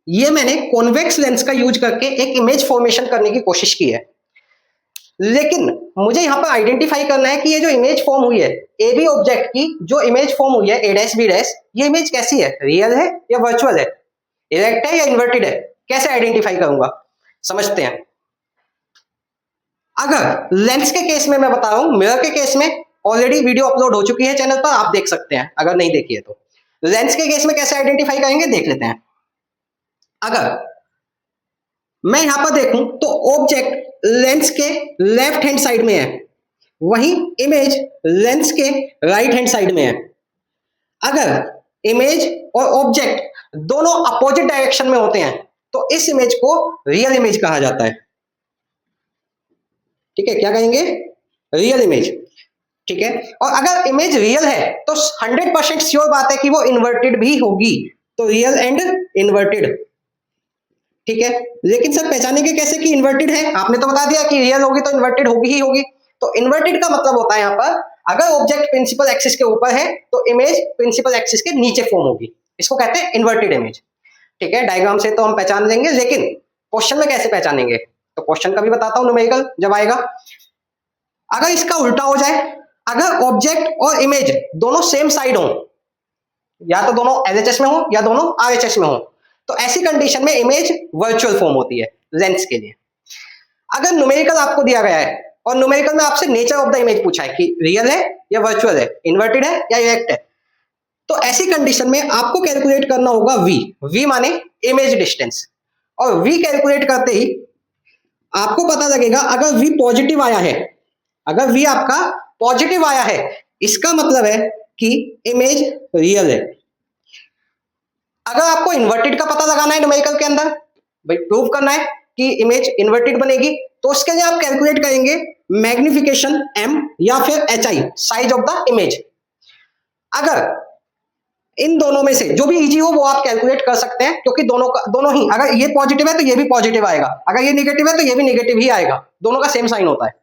ये मैंने convex lens का यूज करके एक इमेज फॉर्मेशन करने की कोशिश की है, लेकिन मुझे यहाँ पर आइडेंटिफाई करना है कि ये जो इमेज फॉर्म हुई है ए बी ऑब्जेक्ट की, जो इमेज फॉर्म हुई है ए डैश बी डैश, ये इमेज कैसी है, रियल है या वर्चुअल है, इरेक्ट है या इन्वर्टेड है, कैसे आइडेंटिफाई करूंगा, समझते हैं। अगर लेंस के केस में मैं बता रहा हूं, मिरर के केस में ऑलरेडी वीडियो अपलोड हो चुकी है चैनल पर, आप देख सकते हैं अगर नहीं देखी है तो। लेंस के केस में कैसे आइडेंटिफाई करेंगे देख लेते हैं। अगर मैं यहां पर देखूं तो ऑब्जेक्ट लेंस के लेफ्ट हैंड साइड में है, वहीं इमेज लेंस के राइट हैंड साइड में है। अगर इमेज और ऑब्जेक्ट दोनों अपोजिट डायरेक्शन में होते हैं तो इस इमेज को रियल इमेज कहा जाता है। ठीक है, क्या कहेंगे, रियल इमेज। ठीक है, और अगर इमेज रियल है तो 100% श्योर बात है कि वो इन्वर्टेड भी होगी, तो रियल एंड इन्वर्टेड। ठीक है, लेकिन सर पहचानेंगे कैसे कि इन्वर्टेड है, आपने तो बता दिया कि रियल होगी तो इन्वर्टेड होगी ही होगी। तो इन्वर्टेड का मतलब होता है यहाँ पर, अगर ऑब्जेक्ट प्रिंसिपल एक्सिस के ऊपर है तो इमेज प्रिंसिपल एक्सिस के नीचे फॉर्म होगी, इसको कहते हैं इन्वर्टेड इमेज। ठीक है, डायग्राम से तो हम पहचान लेंगे, लेकिन क्वेश्चन में कैसे पहचानेंगे, तो क्वेश्चन का भी बताता हूं न्यूमेरिकल जब आएगा। अगर इसका उल्टा हो जाए, अगर ऑब्जेक्ट और इमेज दोनों सेम साइड हो, या तो दोनों एलएचएस में हो या दोनों आरएचएस में हो, तो ऐसी कंडीशन में इमेज वर्चुअल फॉर्म होती है लेंस के लिए। अगर न्यूमेरिकल आपको दिया गया है और न्यूमेरिकल में आपसे नेचर ऑफ द इमेज पूछा है कि रियल है या वर्चुअल है, इन्वर्टेड है या इरेक्ट है, तो ऐसी कंडीशन में आपको कैलकुलेट करना होगा वी। वी माने इमेज डिस्टेंस, और वी कैलकुलेट करते ही आपको पता लगेगा अगर वी पॉजिटिव आया है, अगर वी आपका पॉजिटिव आया है, इसका मतलब है कि इमेज रियल है। अगर आपको इन्वर्टेड का पता लगाना है न्यूमेरिकल के अंदर, भाई प्रूव करना है कि इमेज इन्वर्टेड बनेगी, तो उसके लिए आप कैलकुलेट करेंगे मैग्निफिकेशन एम या फिर H I, size of the image. अगर इन दोनों में से जो भी इजी हो वो आप कैलकुलेट कर सकते हैं, क्योंकि दोनों ही, अगर ये पॉजिटिव है तो ये भी पॉजिटिव आएगा, अगर ये नेगेटिव है तो ये भी नेगेटिव ही आएगा, दोनों का सेम साइन होता है।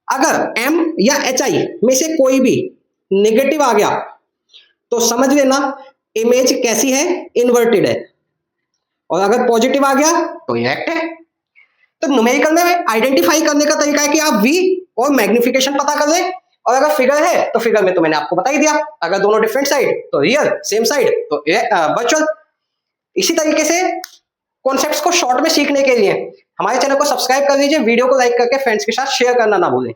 अगर एम या एच आई में से कोई भी नेगेटिव आ गया तो समझ लेना इमेज कैसी है, इन्वर्टेड है, और अगर पॉजिटिव आ गया तो इरेक्ट है। तो न्यूमेरिकल में आइडेंटिफाई करने का तरीका है कि आप वी और मैग्निफिकेशन पता कर लें, और अगर फिगर है तो फिगर में तो मैंने आपको बता ही दिया, अगर दोनों डिफरेंट साइड तो रियल, सेम साइड तो वर्चुअल। इसी तरीके से कॉन्सेप्ट्स को शॉर्ट में सीखने के लिए हमारे चैनल को सब्सक्राइब कर लीजिए, वीडियो को लाइक करके फ्रेंड्स के साथ शेयर करना ना भूलें।